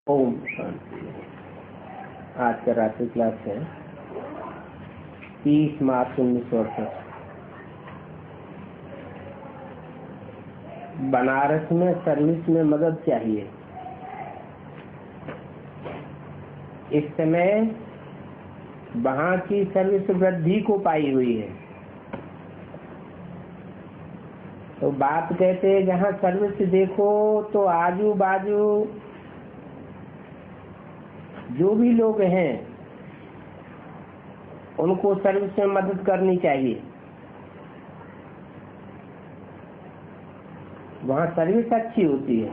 ओम शांति। आज का रात्रि क्लास है 30 मार्च 1968। बनारस में सर्विस में मदद चाहिए। इस समय वहाँ की सर्विस वृद्धि को पाई हुई है। तो बात कहते हैं जहाँ सर्विस देखो तो आजू बाजू जो भी लोग हैं उनको सर्विस में मदद करनी चाहिए। वहाँ सर्विस अच्छी होती है।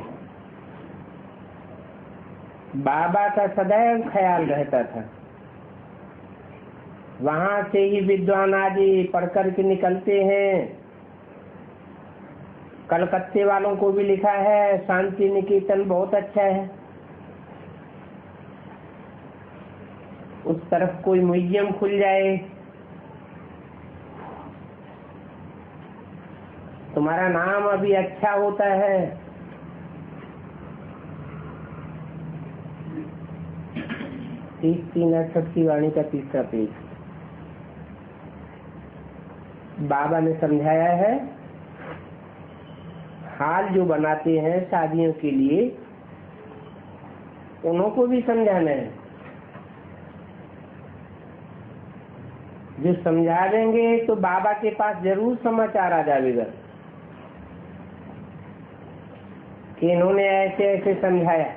बाबा का सदैव ख्याल रहता था। वहाँ से ही विद्वान आदि पढ़ कर के निकलते हैं। कलकत्ते वालों को भी लिखा है शांति निकेतन बहुत अच्छा है। उस तरफ कोई म्यूजियम खुल जाए, तुम्हारा नाम अभी अच्छा होता है। 368 की वाणी का तीसरा पेज। बाबा ने समझाया है हाल जो बनाते हैं शादियों के लिए उनको भी समझाना है। जो समझा देंगे तो बाबा के पास जरूर समाचार आ जाएगा कि इन्होंने ऐसे ऐसे समझाया।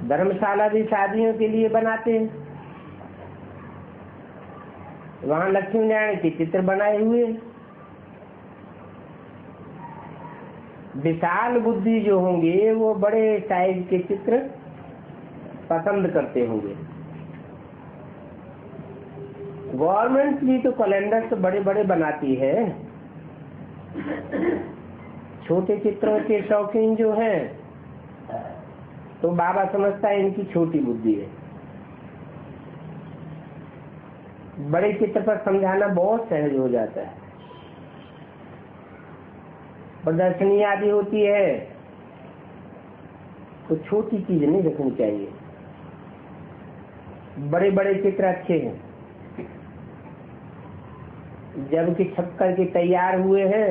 धर्मशाला भी शादियों के लिए बनाते हैं। वहाँ लक्ष्मी नारायण के चित्र बनाए हुए। विशाल बुद्धि जो होंगे वो बड़े साइज के चित्र पसंद करते होंगे। गवर्नमेंट भी तो कैलेंडर तो बड़े बड़े बनाती है। छोटे चित्रों के शौकीन जो हैं तो बाबा समझता है इनकी छोटी बुद्धि है। बड़े चित्र पर समझाना बहुत सहज हो जाता है। प्रदर्शनी आदि होती है तो छोटी चीज नहीं रखनी चाहिए। बड़े बड़े चित्र अच्छे हैं। जबकि छप करके तैयार हुए हैं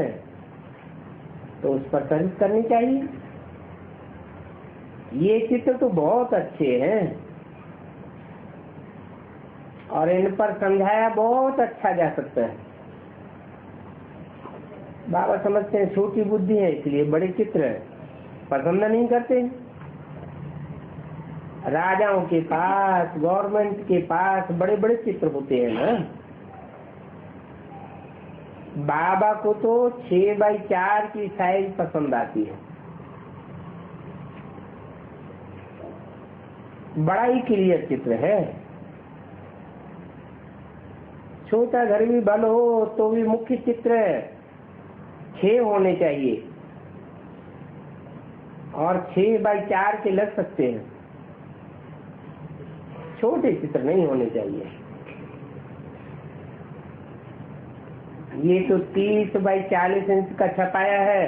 तो उस पर सर्विस करनी चाहिए। ये चित्र तो बहुत अच्छे हैं और इन पर समझाया बहुत अच्छा जा सकता है। बाबा समझते हैं छोटी बुद्धि है इसलिए बड़े चित्र पसंद नहीं करते। राजाओं के पास गवर्नमेंट के पास बड़े बड़े चित्र होते हैं ना। बाबा को तो 6x4 की साइज पसंद आती है। बड़ा ही क्लियर चित्र है। छोटा घर भी बल हो तो भी मुख्य चित्र 6 होने चाहिए और 6x4 के लग सकते हैं। छोटे चित्र नहीं होने चाहिए। ये तो 30x40 इंच का छपाया है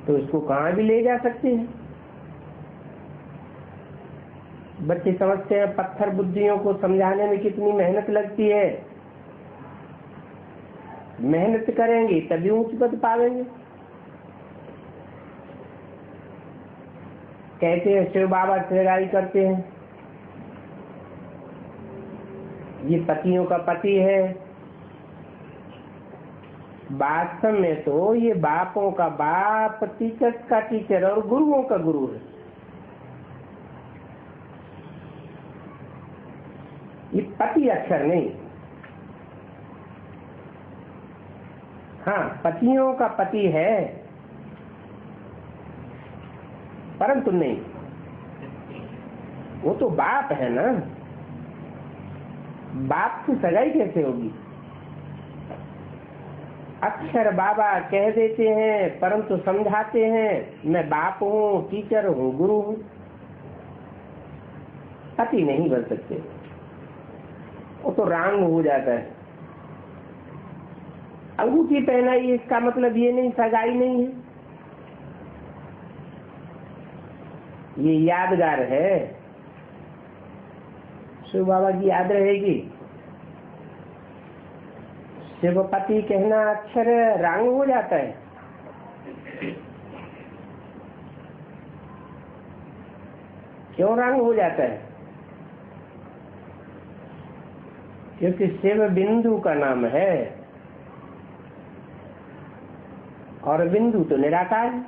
तो इसको कहाँ भी ले जा सकते हैं। बच्चे समझते हैं पत्थर बुद्धियों को समझाने में कितनी मेहनत लगती है। मेहनत करेंगे तभी ऊंच पद पावेंगे। कहते हैं शिव बाबा सेवाई करते हैं, ये पतियों का पति है। वास्तव में तो ये बापों का बाप, टीचर्स का टीचर और गुरुओं का गुरु है। ये पति अक्षर नहीं। हाँ, पतियों का पति है परंतु नहीं, वो तो बाप है ना। बाप की सगाई कैसे होगी? अक्षर बाबा कह देते हैं परंतु समझाते हैं मैं बाप हूँ, टीचर हूँ, गुरु हूँ। पति नहीं बन सकते, वो तो रंग हो जाता है। अंगूठी पहनाई, इसका मतलब ये नहीं सगाई नहीं है, ये यादगार है। शिव बाबा की याद रहेगी। शिवपति कहना अक्षर रंग हो जाता है। क्यों रंग हो जाता है? क्योंकि शिव बिंदु का नाम है और बिंदु तो निराकार है।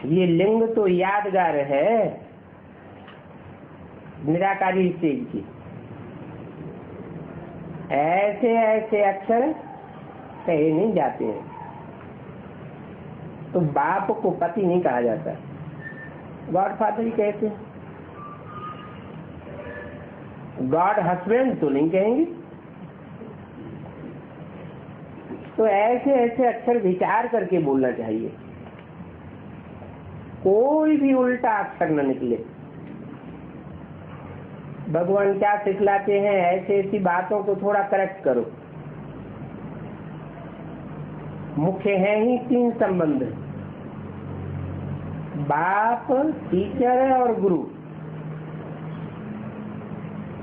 ये लिंग तो यादगार है निराकारी स्टेज की। ऐसे ऐसे अक्षर कहे नहीं जाते हैं। तो बाप को पति नहीं कहा जाता, गॉड फादर ही कहते हैं। गॉड हस्बैंड तो नहीं कहेंगे। तो ऐसे ऐसे अक्षर विचार करके बोलना चाहिए, कोई भी उल्टा अक्षर न निकले। भगवान क्या सिखलाते हैं, ऐसी ऐसी बातों को थोड़ा करेक्ट करो। मुख्य है ही 3 संबंध, बाप, टीचर और गुरु,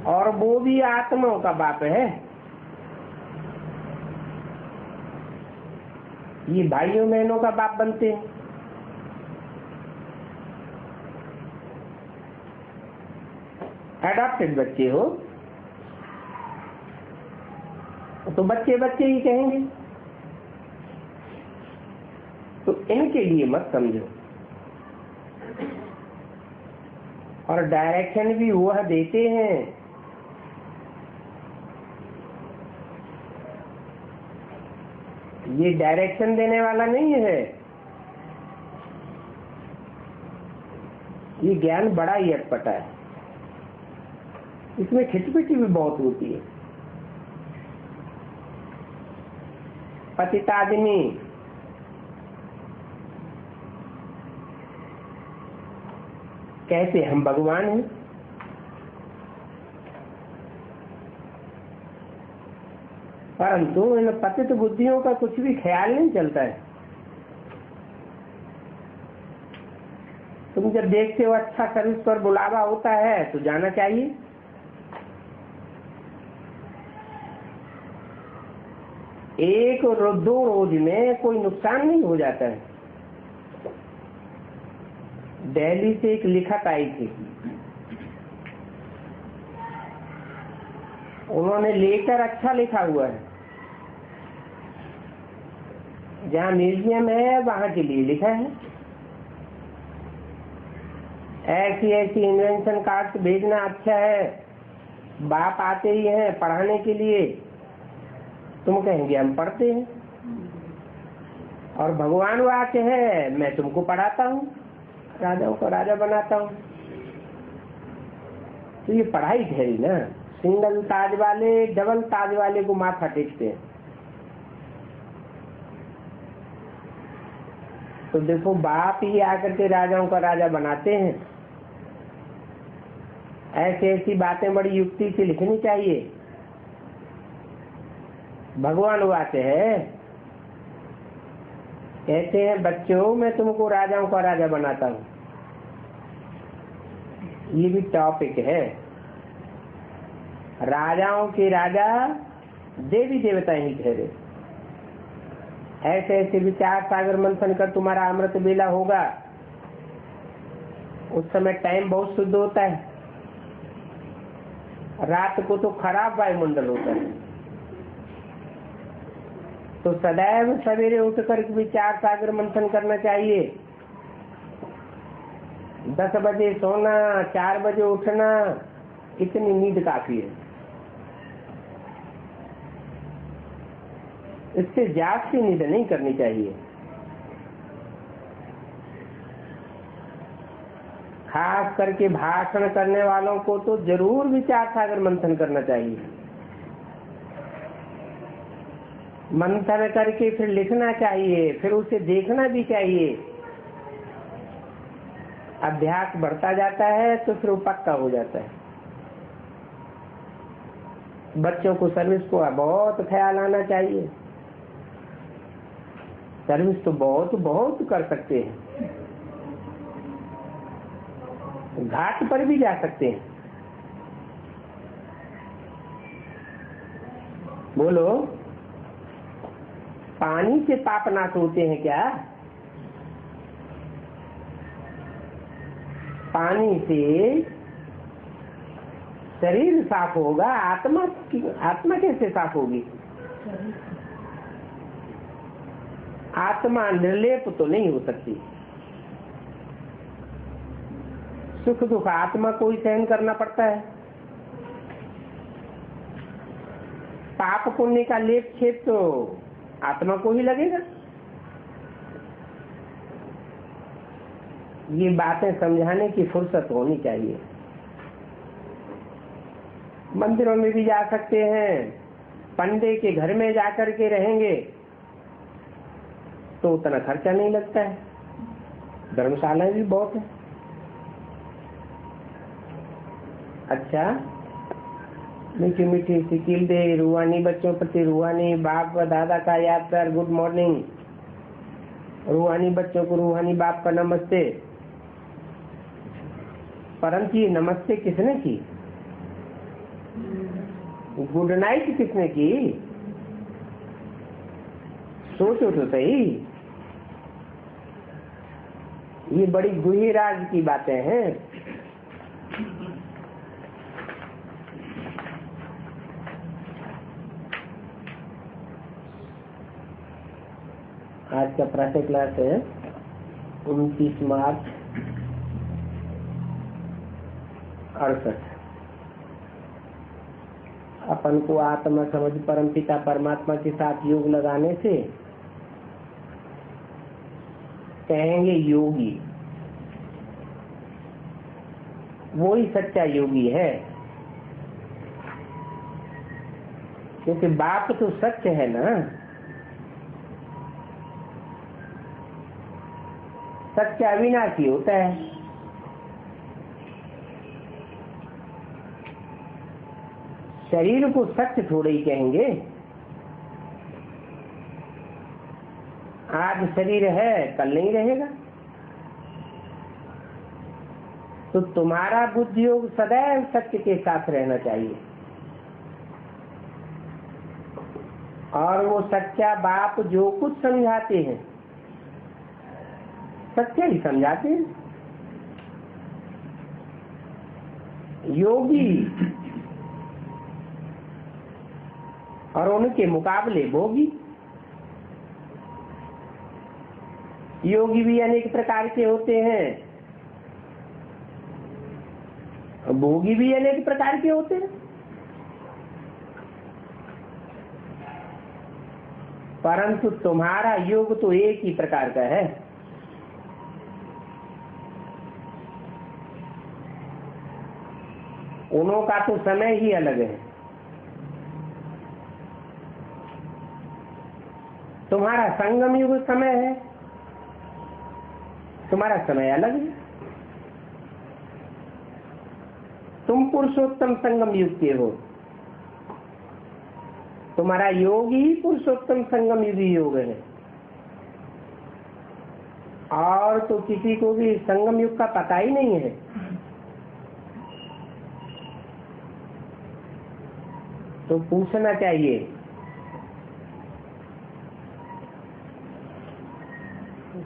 और वो भी आत्माओं का बाप है। ये भाइयों बहनों का बाप बनते हैं। एडॉप्टेड बच्चे हो तो बच्चे बच्चे ही कहेंगे, तो इनके लिए मत समझो। और डायरेक्शन भी वह देते हैं ये डायरेक्शन देने वाला नहीं है। ये ज्ञान बड़ा ही अटपटा है, इसमें खिचपिची भी बहुत होती है। पतित आदमी कैसे हम भगवान हैं, परंतु इन पतित बुद्धियों का कुछ भी ख्याल नहीं चलता है। तुम जब देखते हो अच्छा सर्विस पर बुलावा होता है तो जाना चाहिए। एक और 2 रोज में कोई नुकसान नहीं हो जाता है। दिल्ली से एक लिखत आई थी, उन्होंने लेटर अच्छा लिखा हुआ है, जहाँ म्यूजियम है वहां के लिए लिखा है। ऐसी ऐसी इन्वेंशन कार्ड भेजना अच्छा है। बाप आते ही हैं पढ़ाने के लिए, तुम कहेंगे हम पढ़ते हैं, और भगवान वो आते हैं मैं तुमको पढ़ाता हूँ, राजाओं को राजा बनाता हूँ। तो ये पढ़ाई ठहरी ना। सिंगल ताज वाले डबल ताज वाले को माथा टेकते हैं। तो देखो बाप ही आकर के राजाओं का राजा बनाते हैं। ऐसी ऐसी बातें बड़ी युक्ति से लिखनी चाहिए। भगवान वो आते हैं, कहते हैं बच्चों मैं तुमको राजाओं का राजा बनाता हूँ। ये भी टॉपिक है। राजाओं के राजा देवी देवता ही ठहरे। ऐसे ऐसे विचार सागर मंथन कर तुम्हारा अमृत बेला होगा। उस समय टाइम बहुत शुद्ध होता है। रात को तो खराब वायुमंडल होता है। तो सदैव सवेरे उठकर विचार सागर मंथन करना चाहिए। 10 बजे सोना, 4 बजे उठना, इतनी नींद काफी है। इससे जागती नींद नहीं करनी चाहिए। खास करके भाषण करने वालों को तो जरूर विचार सागर मंथन करना चाहिए। मंथन करके फिर लिखना चाहिए, फिर उसे देखना भी चाहिए। अभ्यास बढ़ता जाता है तो फिर वो पक्का हो जाता है। बच्चों को सर्विस को बहुत ख्याल आना चाहिए। सर्विस तो बहुत बहुत कर सकते हैं, घाट पर भी जा सकते हैं। बोलो, पानी से पाप नाश होते हैं क्या? पानी से शरीर साफ होगा, आत्मा कैसे साफ होगी? आत्मा निर्लेप तो नहीं हो सकती। सुख दुख आत्मा को ही सहन करना पड़ता है। पाप पुण्य का लेप छेप तो आत्मा को ही लगेगा। ये बातें समझाने की फुर्सत होनी चाहिए। मंदिरों में भी जा सकते हैं, पंडे के घर में जाकर के रहेंगे तो उतना खर्चा नहीं लगता है। धर्मशालाएं भी बहुत है। अच्छा, मीठी मीठी सिकिल दे, रूहानी बच्चों प्रति रूहानी, बाप व दादा का याद कर, गुड मॉर्निंग। रूहानी बच्चों को रूहानी बाप का नमस्ते। परंतु ये नमस्ते किसने की? गुड नाइट किसने की? सोचो तो सही। ये बड़ी गुही राज की बातें हैं। आज का प्रातः क्लास है 29 मार्च 68। अपन को आत्मा समझ परमपिता परमात्मा के साथ योग लगाने से कहेंगे योगी। वो ही सच्चा योगी है, क्योंकि बाप तो सत्य है ना। सत्य अविनाशी होता है। शरीर को सत्य थोड़े ही कहेंगे। आज शरीर है, कल नहीं रहेगा। तो तुम्हारा बुद्धि योग सदैव सत्य के साथ रहना चाहिए। और वो सच्चा बाप जो कुछ समझाते हैं सत्य ही समझाते हैं। योगी और उनके मुकाबले भोगी। योगी भी अनेक प्रकार के होते हैं, भोगी भी अनेक प्रकार के होते हैं। परंतु तुम्हारा योग तो एक ही प्रकार का है। उन्हों का तो समय ही अलग है। तुम्हारा संगम युग समय है, तुम्हारा समय अलग है। तुम पुरुषोत्तम संगम युग के हो, तुम्हारा योग ही पुरुषोत्तम संगम युग योग है। और तो किसी को भी संगम युग का पता ही नहीं है। तो पूछना चाहिए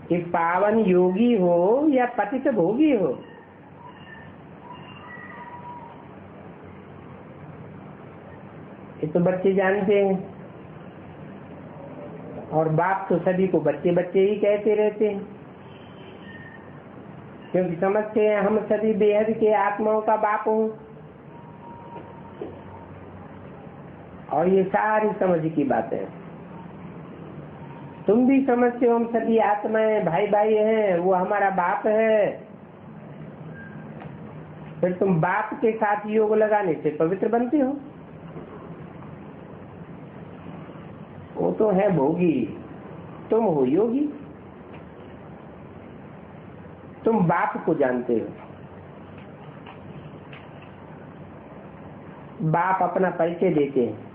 कि पावन योगी हो या पतित भोगी हो। ये तो बच्चे जानते हैं, और बाप तो सभी को बच्चे बच्चे ही कहते रहते हैं, क्योंकि समझते हैं हम सभी बेहद के आत्माओं का बाप हूं। और ये सारी समझ की बातें हैं। तुम भी समझते हो हम सभी आत्माएं भाई भाई हैं, वो हमारा बाप है। फिर तुम बाप के साथ योग लगाने से पवित्र बनते हो। वो तो है भोगी, तुम हो योगी। तुम बाप को जानते हो। बाप अपना परिचय देते हैं।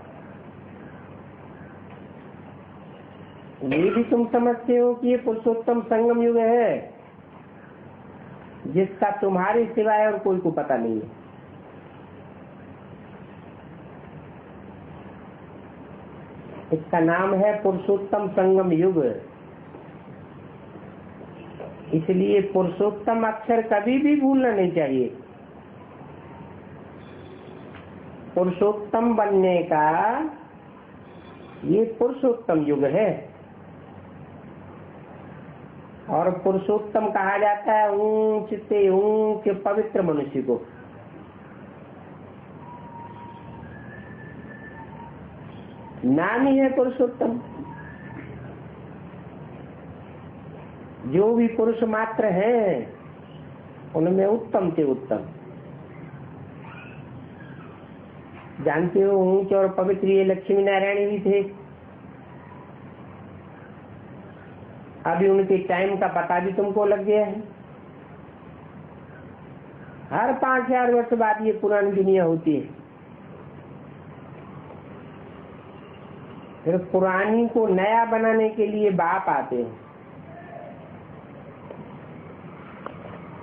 ये भी तुम समझते हो कि ये पुरुषोत्तम संगम युग है जिसका तुम्हारे सिवाय और कोई को पता नहीं है। इसका नाम है पुरुषोत्तम संगम युग। इसलिए पुरुषोत्तम अक्षर कभी भी भूलना नहीं चाहिए। पुरुषोत्तम बनने का ये पुरुषोत्तम युग है। और पुरुषोत्तम कहा जाता है ऊंच से ऊंच पवित्र मनुष्य को। नाम ही है पुरुषोत्तम। जो भी पुरुष मात्र हैं उनमें उत्तम से उत्तम। जानते हो ऊंच और पवित्र ये लक्ष्मी नारायण भी थे। अभी उनके टाइम का पता भी तुमको लग गया है। हर 5000 वर्ष बाद ये पुरानी दुनिया होती है। फिर पुरानी को नया बनाने के लिए बाप आते हैं।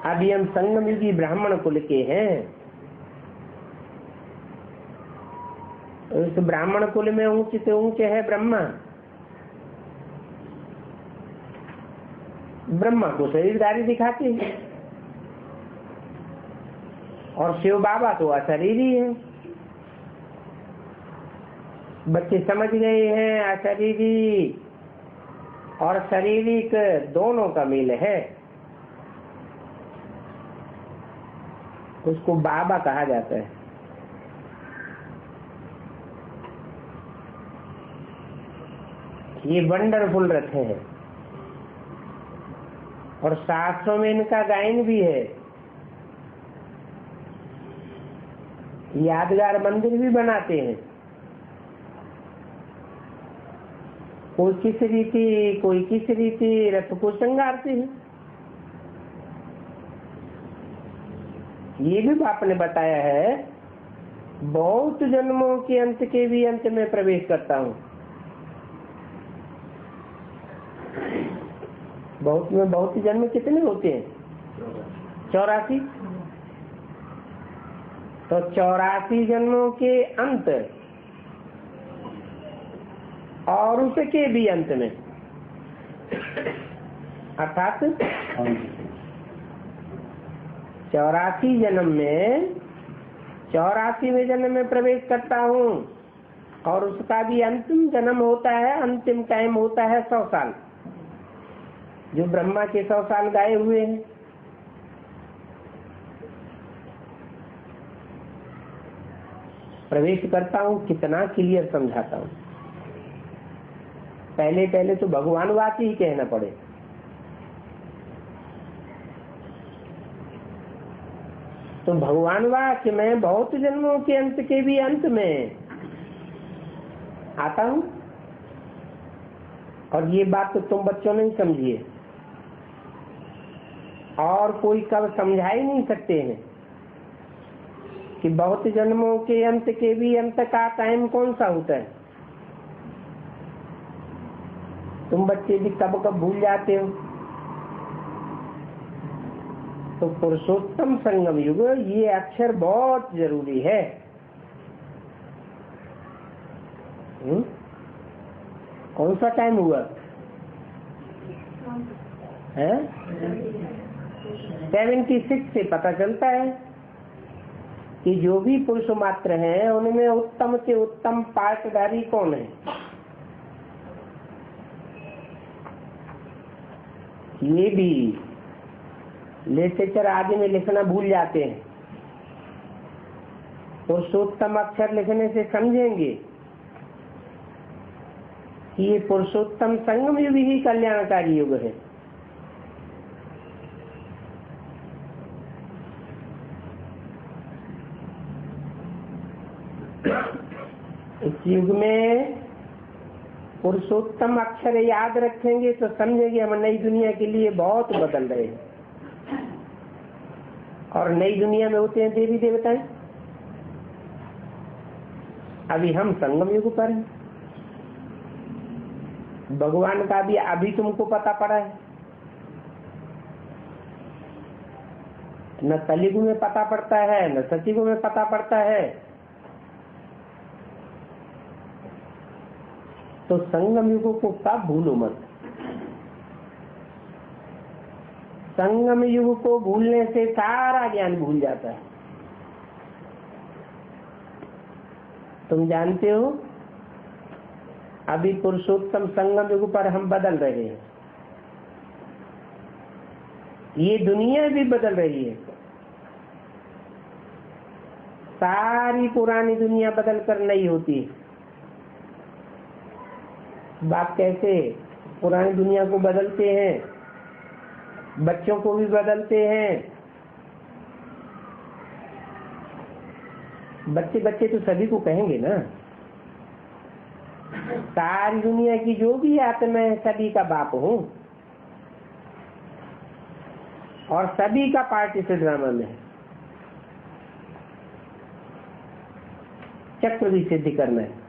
अभी हम संगम युगी ब्राह्मण कुल के हैं। इस ब्राह्मण कुल में ऊंचे से ऊंचे है ब्रह्मा। ब्रह्मा को शरीरधारी दिखाते हैं और शिव बाबा तो अशरीरी है। बच्चे समझ गए हैं अशरीरी और शारीरिक दोनों का मेल है। उसको बाबा कहा जाता है। ये वंडरफुल रखे हैं और शास्त्रों में इनका गायन भी है। यादगार मंदिर भी बनाते हैं। कोई किस रीति कोई किस रीति रथ को श्रृंगारते हैं। ये भी बाप ने बताया है बहुत जन्मों के अंत के भी अंत में प्रवेश करता हूँ। बहुत में बहुत जन्म कितने होते हैं? 84। तो 84 जन्मों के अंत और उसके भी अंत में अर्थात 84 जन्म में 84वें जन्म में प्रवेश करता हूँ और उसका भी अंतिम जन्म होता है। अंतिम टाइम होता है 100 साल। जो ब्रह्मा के 100 साल गाए हुए हैं। प्रवेश करता हूँ कितना क्लियर समझाता हूँ। पहले पहले तो भगवान वाक्य ही कहना पड़े। तो भगवान वाक्य में बहुत जन्मों के अंत के भी अंत में आता हूँ। और ये बात तो तुम बच्चों नहीं समझिए और कोई कब समझा ही नहीं सकते हैं कि बहुत जन्मों के अंत के भी अंत का टाइम कौन सा होता है। तुम बच्चे भी कब कब भूल जाते हो। तो पुरुषोत्तम संगम युग ये अक्षर बहुत जरूरी है। कौन सा टाइम हुआ है? 76 से पता चलता है कि जो भी पुरुष मात्र हैं उनमें उत्तम से उत्तम पाठधारी कौन है। ये भी लिटरेचर आदि में लिखना भूल जाते हैं। पुरुषोत्तम अक्षर लिखने से समझेंगे कि ये पुरुषोत्तम संगम युग ही कल्याणकारी युग है। इस युग में पुरुषोत्तम अक्षर याद रखेंगे तो समझेंगे हम नई दुनिया के लिए बहुत बदल रहे हैं। और नई दुनिया में होते हैं देवी देवताएं। अभी हम संगम युग पर हैं। भगवान का भी अभी तुमको पता पड़ा है, न कलयुग में पता पड़ता है न सतयुग में पता पड़ता है। तो संगम युग को कब भूलो मत। संगम युग को भूलने से सारा ज्ञान भूल जाता है। तुम जानते हो अभी पुरुषोत्तम संगम युग पर हम बदल रहे हैं, ये दुनिया भी बदल रही है। सारी पुरानी दुनिया बदल कर नई होती है। बात कैसे? पुरानी दुनिया को बदलते हैं, बच्चों को भी बदलते हैं। बच्चे बच्चे तो सभी को कहेंगे ना। सारी दुनिया की जो भी आत्मा है सभी का बाप हूँ और सभी का पार्ट इस ड्रामा में है। चक्र भी सिद्ध करना है।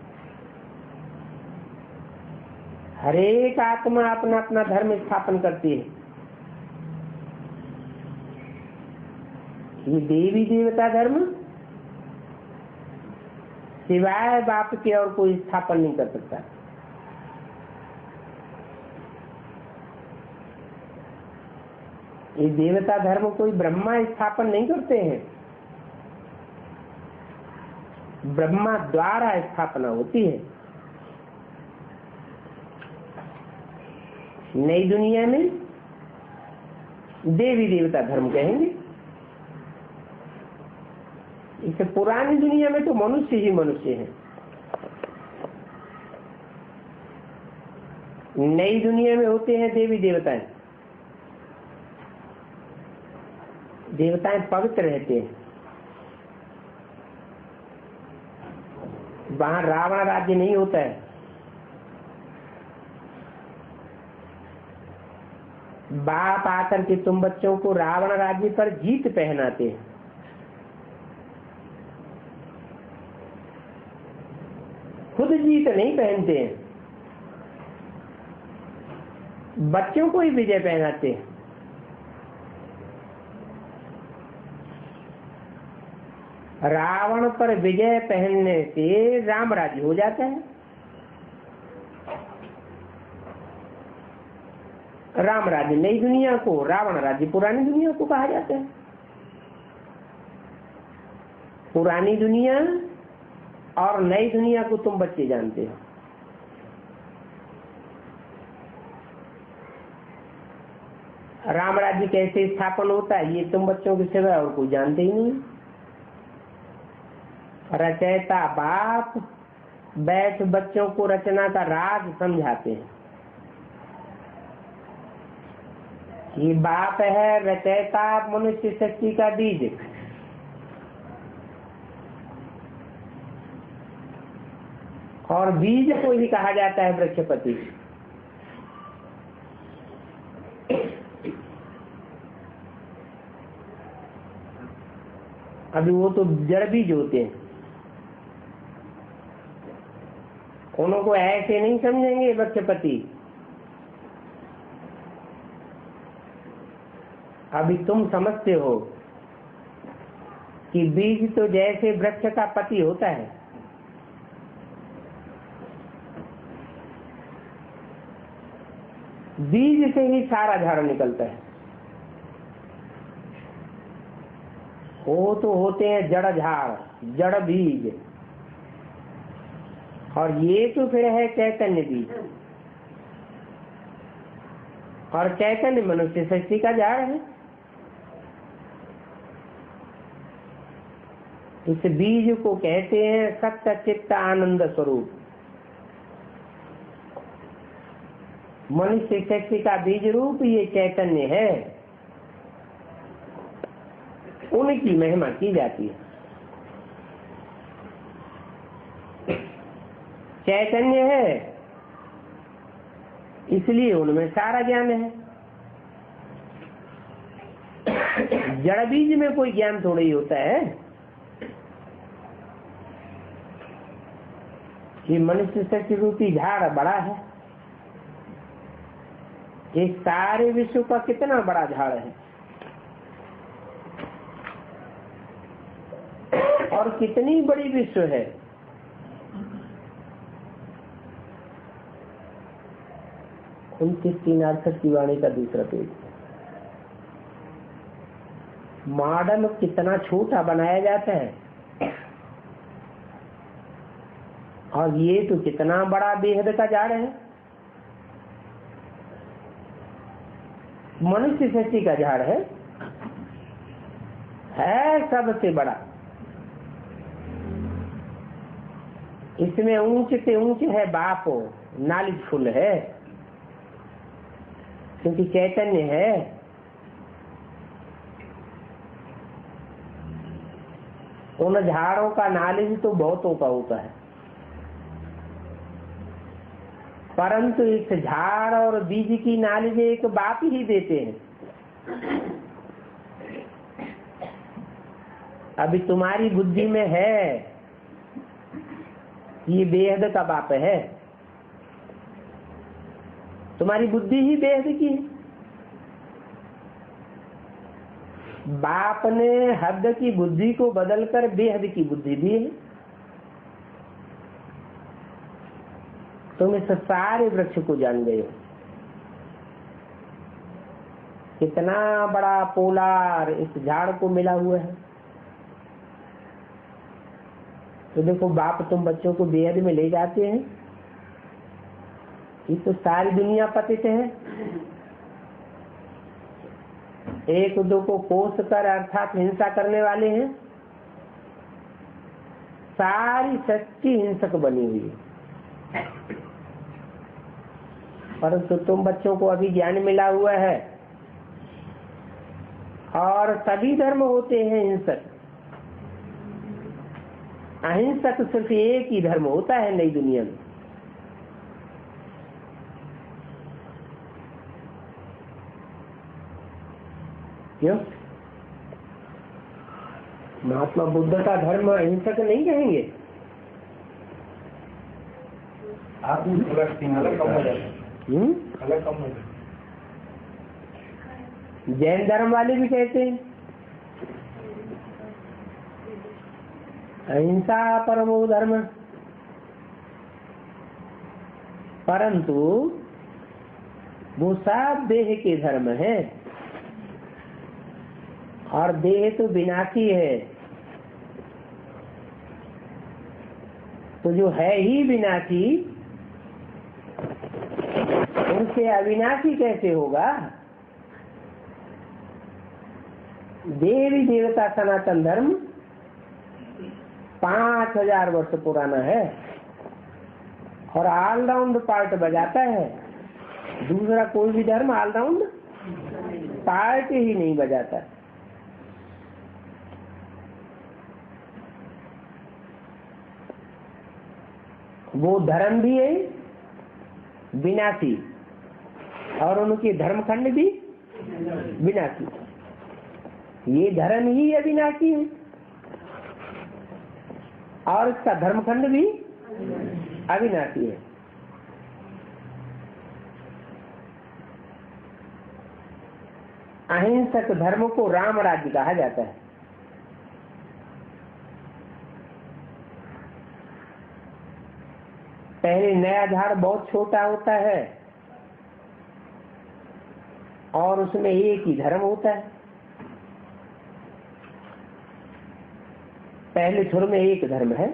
हरेक आत्मा अपना अपना धर्म स्थापन करती है। ये देवी देवता धर्म सिवाय बाप के और कोई स्थापन नहीं कर सकता। ये देवता धर्म कोई ब्रह्मा स्थापन नहीं करते हैं, ब्रह्मा द्वारा स्थापना होती है। नई दुनिया में देवी देवता धर्म कहेंगे। इसे पुरानी दुनिया में तो मनुष्य ही मनुष्य है। नई दुनिया में होते हैं देवी देवताएं। देवताएं पवित्र रहते हैं। वहां रावण राज्य नहीं होता है। बाप आकर के तुम बच्चों को रावण राज्य पर जीत पहनाते हैं। खुद जीत नहीं पहनते हैं, बच्चों को ही विजय पहनाते हैं। रावण पर विजय पहनने से राम राज्य हो जाता है। राम राज्य नई दुनिया को, रावण राज्य पुरानी दुनिया को कहा जाता है। पुरानी दुनिया और नई दुनिया को तुम बच्चे जानते हो। राम राज्य कैसे स्थापन होता है ये तुम बच्चों के सिवा और कोई जानते ही नहीं। रचयिता बाप बैठ बच्चों को रचना का राज समझाते हैं। ये बाप है रचयिता मनुष्य शक्ति का बीज। और बीज को ही कहा जाता है वृक्षपति। अभी वो तो जड़ बीज होते हैं, उनको ऐसे नहीं समझेंगे वृक्षपति। अभी तुम समझते हो कि बीज तो जैसे वृक्ष का पति होता है, बीज से ही सारा झाड़ निकलता है। वो तो होते हैं जड़ झाड़, जड़ बीज, और ये तो फिर है चैतन्य बीज। और चैतन्य मनुष्य शक्ति का झाड़ है। इस बीज को कहते हैं सत्य चित्त आनंद स्वरूप। मनुष्य शक्ति का बीज रूप ये चैतन्य है, उनकी महिमा की जाती है। चैतन्य है इसलिए उनमें सारा ज्ञान है। जड़ बीज में कोई ज्ञान थोड़ा ही होता है। ये मनुष्य सृष्टि रूपी झाड़ बड़ा है। ये सारे विश्व का कितना बड़ा झाड़ है और कितनी बड़ी विश्व है। उनतीस 368 की वाणी का दूसरा पेज। मॉडल कितना छोटा बनाया जाता है और ये तो कितना बड़ा बेहद का झाड़ है। मनुष्य सृष्टि का झाड़ है सबसे बड़ा। इसमें ऊंच से ऊंच है बाप, नॉलेजफुल है क्योंकि चैतन्य है। उन झाड़ों का नॉलेज तो बहुतों का होता है, परंतु इस झाड़ और बीज की नॉलेज एक बाप ही देते हैं। अभी तुम्हारी बुद्धि में है, ये बेहद का बाप है। तुम्हारी बुद्धि ही बेहद की है। बाप ने हद की बुद्धि को बदलकर बेहद की बुद्धि दी है। तुम इस सारे वृक्ष को जान गए हो। कितना बड़ा पोलार इस झाड़ को मिला हुआ है। तो देखो बाप तुम बच्चों को बेहद में ले जाते हैं। ये तो सारी दुनिया पतित है। एक दो को कोस कर अर्थात हिंसा करने वाले हैं। सारी सच्ची हिंसक बनी हुई है। परंतु तुम बच्चों को अभी ज्ञान मिला हुआ है और सभी धर्म होते हैं हिंसक। अहिंसक सिर्फ एक ही धर्म होता है नई दुनिया में। क्यों? महात्मा बुद्ध का धर्म अहिंसक नहीं कहेंगे। जैन धर्म वाले भी कहते हैं अहिंसा परमो धर्म, परंतु वो सब देह के धर्म है और देह तो विनाशी है। तो जो है ही विनाशी उनसे अविनाशी कैसे होगा? देवी देवता सनातन धर्म 5000 वर्ष पुराना है और ऑलराउंड पार्ट बजाता है। दूसरा कोई भी धर्म ऑलराउंड पार्ट ही नहीं बजाता। वो धर्म भी है विनाशी और उनके धर्मखंड भी विनाशी। ये धर्म ही अविनाशी है और इसका धर्मखंड भी अविनाशी है। अहिंसक धर्म को राम राज्य कहा जाता है। पहले नया झाड़ बहुत छोटा होता है और उसमें एक ही धर्म होता है। पहले छोर में एक धर्म है,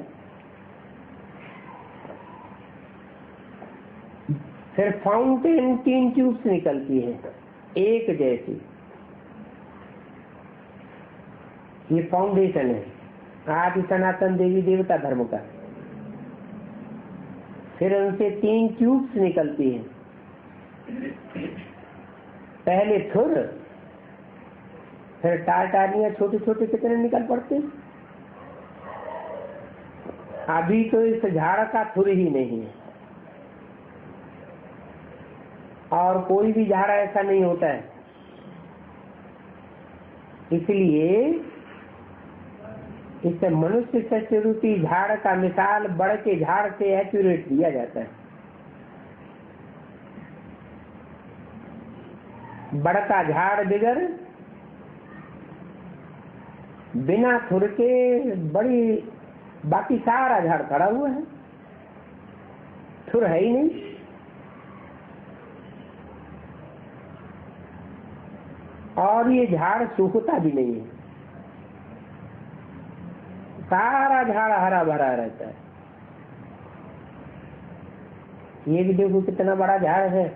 फिर फाउंटेन 3 ट्यूब्स निकलती है एक जैसी। ये फाउंडेशन है आदि सनातन देवी देवता धर्म का। फिर उनसे 3 ट्यूब्स निकलती हैं। पहले थुर, फिर टारटारियां छोटे छोटे कितने निकल पड़ते। अभी तो इस झाड़ का थुर ही नहीं है और कोई भी झाड़ ऐसा नहीं होता है। इसलिए इससे मनुष्य सत्य रूपी झाड़ का मिसाल बड़ के झाड़ से एक्यूरेट दिया जाता है। बड़ का झाड़ बिगर बिना थुर के बड़ी, बाकी सारा झाड़ खड़ा हुआ है, थुर है ही नहीं। और ये झाड़ सूखता भी नहीं है, सारा झाड़ हरा भरा रहता है। ये भी देखो कितना बड़ा झाड़ है।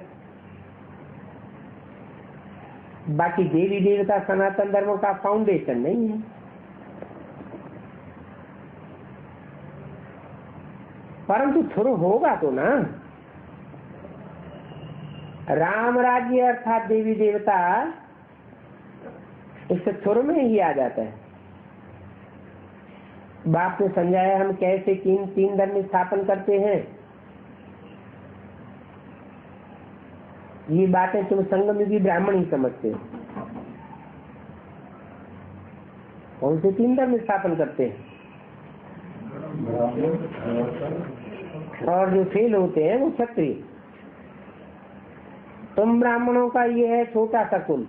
बाकी देवी देवता सनातन धर्म का फाउंडेशन नहीं है, परंतु थुर होगा तो ना। राम राज्य अर्थात देवी देवता इस थुर में ही आ जाता है। बाप ने समझाया हम कैसे तीन धर्म स्थापन करते हैं। ये बातें तुम संगम युगी ब्राह्मण ही समझते हो। कौन से 3 धर्म स्थापन करते हैं? और जो फेल होते हैं वो क्षत्रिय। तुम ब्राह्मणों का ये है छोटा सा कुल,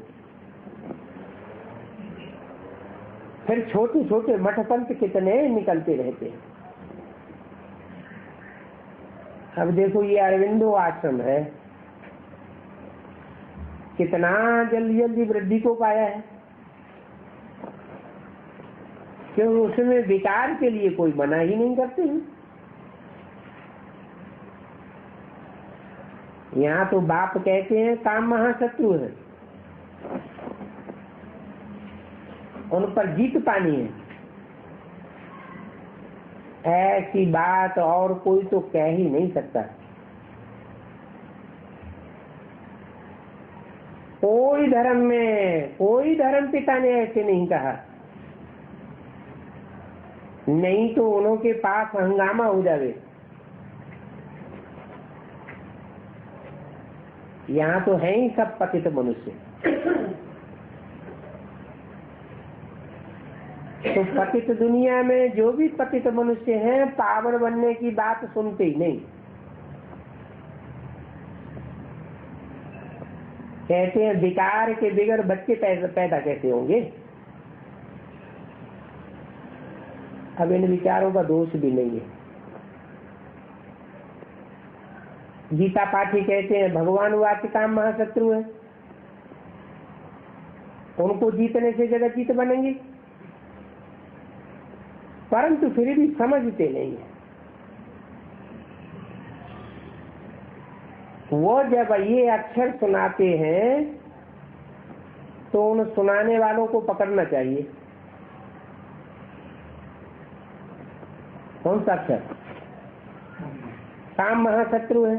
फिर छोटे छोटे मठ पंथ कितने निकलते रहते हैं। अब देखो ये अरविंदो आश्रम है, कितना जल्दी जल्दी वृद्धि को पाया है, क्योंकि उसमें विकार के लिए कोई मना ही नहीं करते हैं। यहाँ तो बाप कहते हैं काम महाशत्रु है, उन पर जीत पानी है। ऐसी बात और कोई तो कह ही नहीं सकता। कोई धर्म में कोई धर्म पिता ने ऐसे नहीं कहा, नहीं तो उनके पास हंगामा हो जावे। यहाँ तो है ही सब पतित मनुष्य। तो पतित दुनिया में जो भी पतित मनुष्य हैं, पावन बनने की बात सुनते ही नहीं। कहते हैं विकार के बिगड़ बच्चे पैदा कैसे होंगे। अब इन विचारों का दोष भी नहीं है। गीता पाठी कहते हैं भगवान वाक्य काम महाशत्रु है, उनको जीतने से जगत जीत बनेंगे, परंतु फिर भी समझते नहीं है। वो जब ये अक्षर सुनाते हैं तो उन सुनाने वालों को पकड़ना चाहिए। कौन सा अक्षर? काम महाशत्रु है।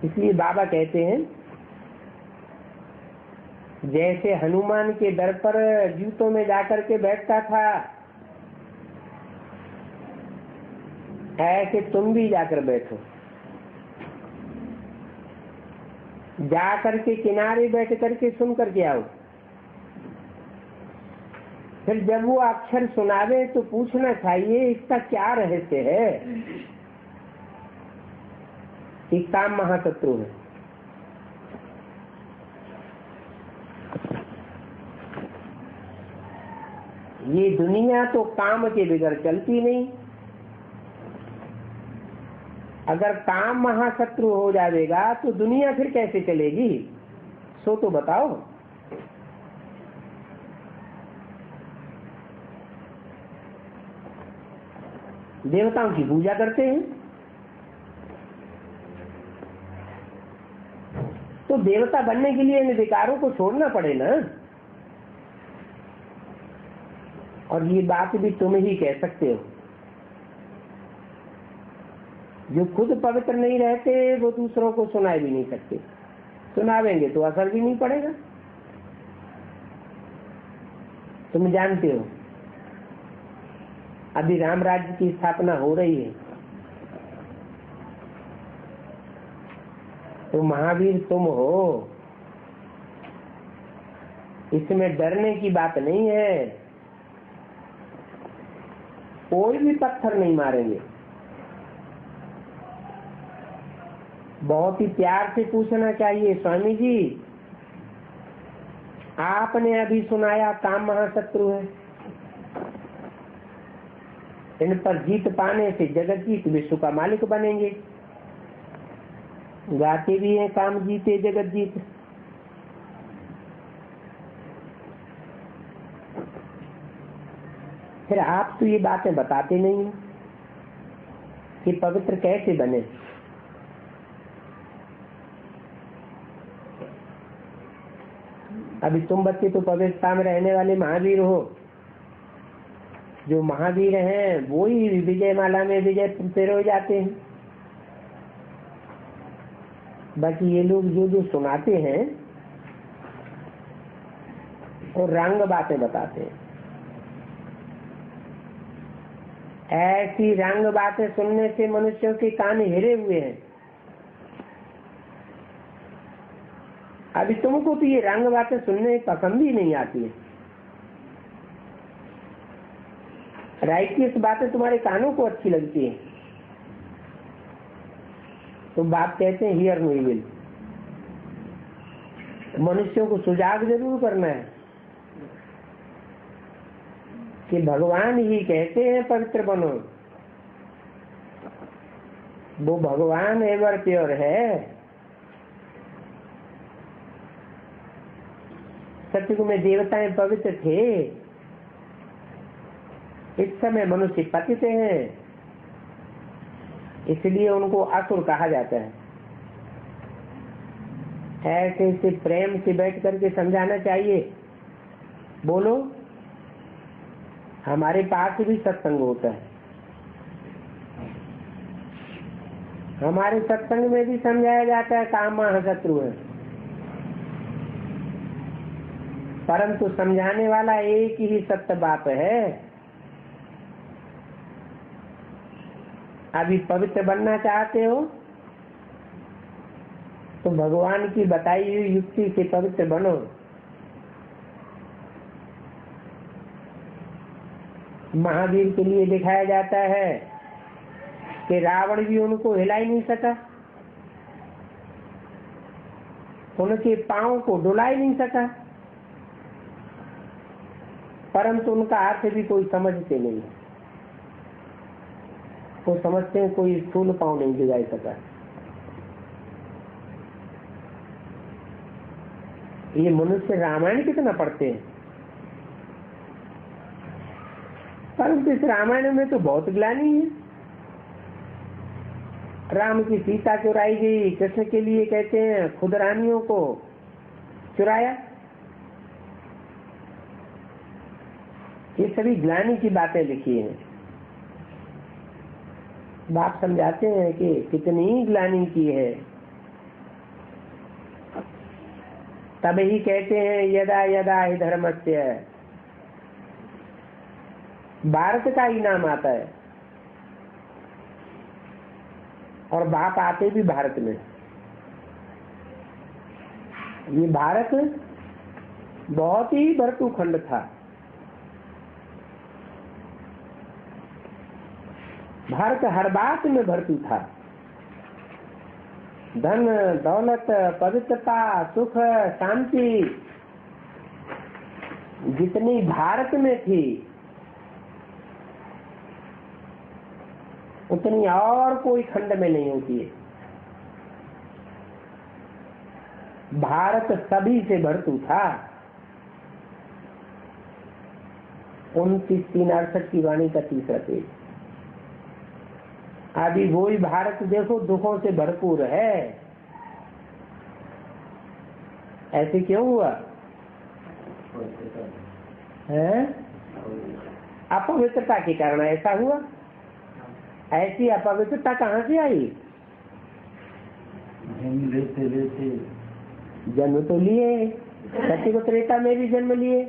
इसलिए बाबा कहते हैं जैसे हनुमान के दर पर जूतों में जाकर के बैठता था, ऐसे तुम भी जाकर बैठो। जाकर के किनारे बैठ करके सुन करके आओ। फिर जब वो अक्षर सुनावे तो पूछना चाहिए इसका क्या रहस्य है। कि काम महाशत्रु है। ये दुनिया तो काम के बगैर चलती नहीं। अगर काम महाशत्रु हो जाएगा तो दुनिया फिर कैसे चलेगी, सो तो बताओ। देवताओं की पूजा करते हैं तो देवता बनने के लिए इन विकारों को छोड़ना पड़े ना। और ये बात भी तुम ही कह सकते हो। जो खुद पवित्र नहीं रहते वो दूसरों को सुना भी नहीं सकते। सुनावेंगे तो असर भी नहीं पड़ेगा। तुम जानते हो अभी राम राज्य की स्थापना हो रही है, तो महावीर तुम हो, इसमें डरने की बात नहीं है। कोई भी पत्थर नहीं मारेंगे। बहुत ही प्यार से पूछना चाहिए, स्वामी जी आपने अभी सुनाया काम महाशत्रु है, इन पर जीत पाने से जगत जीत विश्व का मालिक बनेंगे। गाते भी हैं काम जीते जगत जीत। फिर आप तो ये बातें बताते नहीं कि पवित्र कैसे बने। अभी तुम बच्चे तो पवित्रता में रहने वाले महावीर हो। जो महावीर हैं वो ही विजय माला में विजय पिरो जाते हैं। बाकी ये लोग जो जो सुनाते हैं और रंग बातें बताते हैं। ऐसी रंग बातें सुनने से मनुष्यों के कान हिरे हुए हैं। अभी तुमको तो ये रंग बातें सुनने पसंद ही नहीं आती है। राइटियस बातें तुम्हारे कानों को अच्छी लगती है, तो बात कहते हैं हियर नो विल। मनुष्यों को सुजाग जरूर करना है कि भगवान ही कहते हैं पवित्र बनो। वो भगवान एवर प्योर है। सतयुग में देवताएं पवित्र थे, इस समय मनुष्य पतित हैं, इसलिए उनको असुर कहा जाता है। ऐसे से प्रेम से बैठ करके समझाना चाहिए। बोलो, हमारे पास भी सत्संग होता है, हमारे सत्संग में भी समझाया जाता है काम महाशत्रु है, परंतु समझाने वाला एक ही सत्य बात है। अभी पवित्र बनना चाहते हो तो भगवान की बताई हुई युक्ति से पवित्र बनो। महावीर के लिए दिखाया जाता है कि रावण भी उनको हिला ही नहीं सका, उनके पांव को डुला ही नहीं सका, परंतु उनका अर्थ भी कोई समझते नहीं। वो समझते हैं कोई स्थूल पांव नहीं दिखाई सका। ये मनुष्य रामायण कितना पढ़ते हैं, परंतु इस रामायण में तो बहुत ग्लानि है। राम की सीता चुराई गई, कृष्ण के लिए कहते हैं खुद रानियों को चुराया। ये सभी ग्लानि की बातें लिखी हैं। बाप समझाते हैं कि कितनी ग्लानि की है। तब ही कहते हैं यदा यदा ही धर्मस्य, भारत का ही नाम आता है और बाप आते भी भारत में। ये भारत बहुत ही भरतू खंड था। भारत हर बात में भरतू था। धन दौलत पवित्रता सुख शांति जितनी भारत में थी उतनी और कोई खंड में नहीं होती है। भारत सभी से भरतू था। 29:368 की वाणी का तीसरा पेज। अभी वही भारत देखो दुखों से भरपूर है। ऐसे क्यों हुआ है? अपवित्रता के कारण ऐसा हुआ। ऐसी अपवित्रता कहाँ से आई? लेते लेते जन्म तो लिए, सत्य त्रेता में भी जन्म लिए,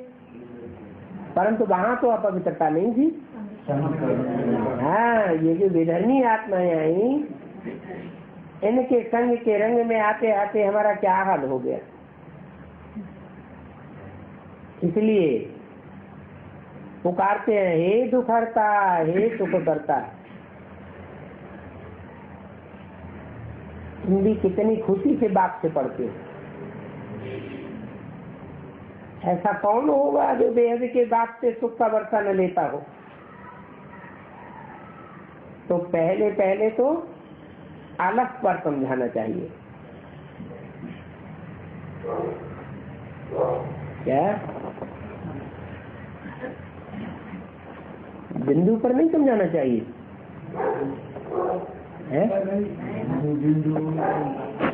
परंतु वहां तो अपवित्रता नहीं थी। हाँ, ये जो विधर्मी आत्माएं आई, इनके संग के रंग में आते आते हमारा क्या हाल हो गया। इसलिए पुकारते हैं, हे दुखहर्ता, हे सुख करता। तुम भी कितनी खुशी से बाप से पढ़ते हो। ऐसा कौन होगा जो बेहद के बाप से सुख का वर्षा न लेता हो। तो पहले पहले तो अलग पर समझाना चाहिए। क्या बिंदु पर नहीं समझाना चाहिए है?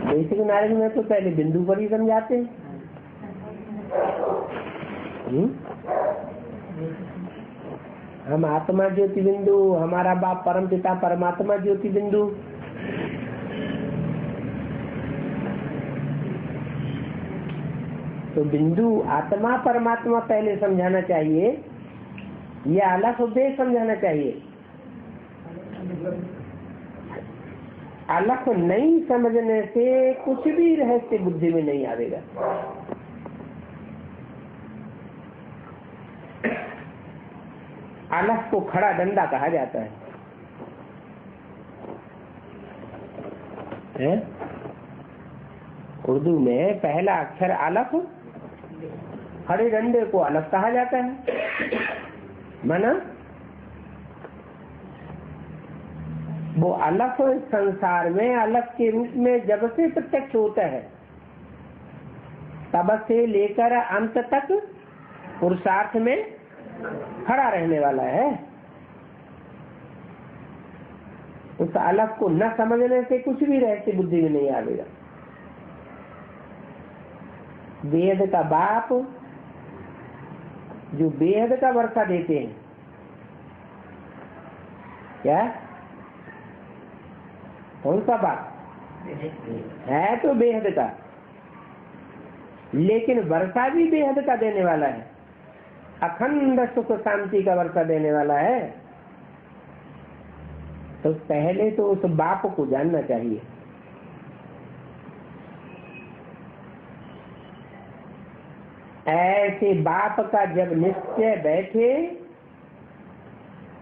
बेसिक नॉलेज में तो पहले बिंदु पर ही समझाते हैं। हम आत्मा ज्योति बिंदु, हमारा बाप परम पिता परमात्मा ज्योति बिंदु। तो बिंदु आत्मा परमात्मा पहले समझाना चाहिए या अलग उद्देश्य समझाना चाहिए? अलग नहीं समझने से कुछ भी रहस्य बुद्धि में नहीं आवेगा। अलग को खड़ा डंडा कहा जाता है? उर्दू में पहला अक्षर अलग, खड़े डंडे को अलग कहा जाता है। माना वो अलग संसार में अलग के रूप में जब से प्रत्यक्ष होता है तब से लेकर अंत तक पुरुषार्थ में खड़ा रहने वाला है। उस अलग को न समझने से कुछ भी रहस्य बुद्धि में नहीं आवेगा। वेद का बाप जो बेहद का वर्षा देते हैं, क्या कौन सा बाप है? तो बेहद का, लेकिन वर्षा भी बेहद का देने वाला है। अखंड सुख शांति का वर्षा देने वाला है। तो पहले तो उस बाप को जानना चाहिए। ऐसे बाप का जब निश्चय बैठे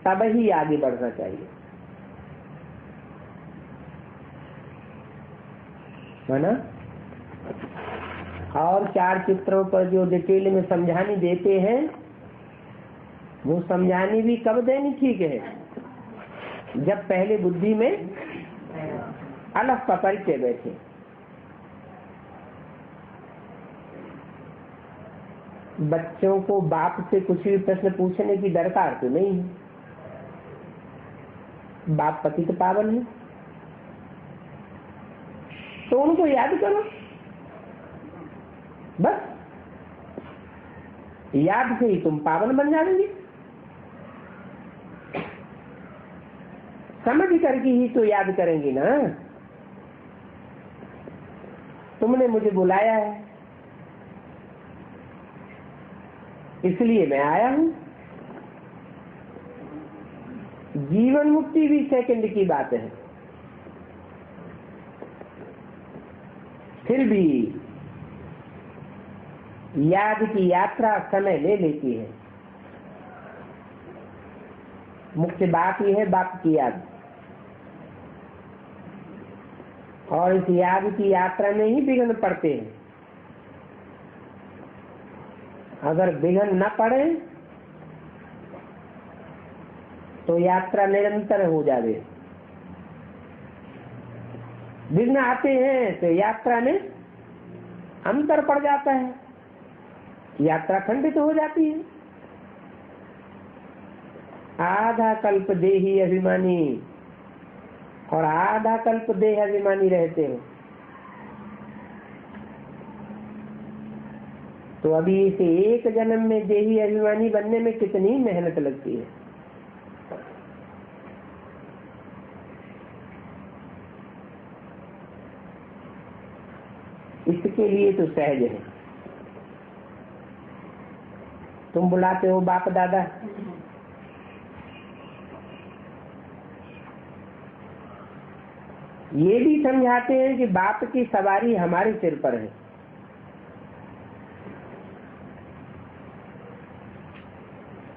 तब ही आगे बढ़ना चाहिए, है ना? और चार चित्रों पर जो डिटेल में समझानी देते हैं वो समझानी भी कब देनी ठीक है? जब पहले बुद्धि में अलग का परिचय बैठे। बच्चों को बाप से कुछ भी प्रश्न पूछने की दरकार तो नहीं है। बाप पतित पावन है तो उनको याद करो, बस याद से ही तुम पावन बन जाओगे। समझ करके ही तो याद करेंगे ना। तुमने मुझे बुलाया है इसलिए मैं आया हूं। जीवन मुक्ति भी सेकंड की बात है, फिर भी याद की यात्रा समय ले लेती है। मुख्य बात यह है बाप की याद, और इस याद की यात्रा में ही विघ्न पड़ते हैं। अगर विघ्न न पड़े तो यात्रा निरंतर हो जाए। विघ्न आते हैं तो यात्रा में अंतर पड़ जाता है, यात्रा खंडित हो जाती है। आधा कल्प देही अभिमानी और आधा कल्प देह अभिमानी रहते हो, तो अभी इसे एक जन्म में देही अभिमानी बनने में कितनी मेहनत लगती है। इसके लिए तो सहज है। तुम बुलाते हो बाप दादा, ये भी समझाते हैं कि बाप की सवारी हमारे सिर पर है।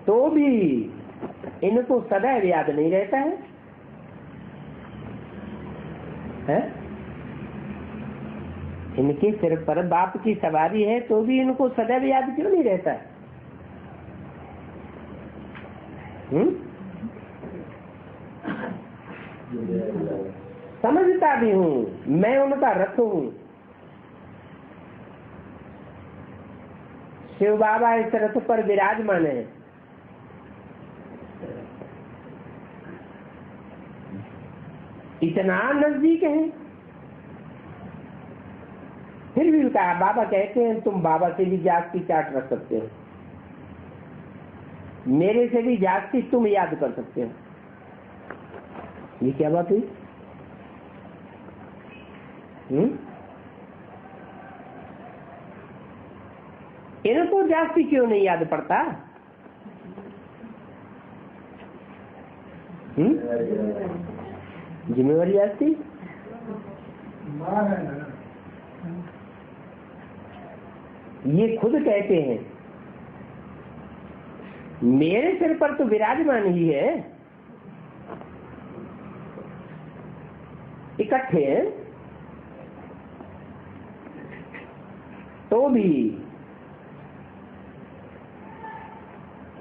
तो भी इनको सदैव याद नहीं रहता है, इनके सिर पर बाप की सवारी है तो भी इनको सदैव याद क्यों नहीं रहता है? समझता भी हूँ, मैं उनका रथ हूँ। शिव बाबा इस रथ पर विराजमान है। इतना नजदीक है, फिर भी कहा बाबा कहते हैं तुम बाबा से भी जागती चाट रख सकते हो, मेरे से भी जागती तुम याद कर सकते हो। ये क्या बात हुई? इनको जागती क्यों नहीं याद पड़ता? जिम्मेवारी जागती ये खुद कहते हैं मेरे सिर पर तो विराजमान ही है, इकट्ठे हैं, तो भी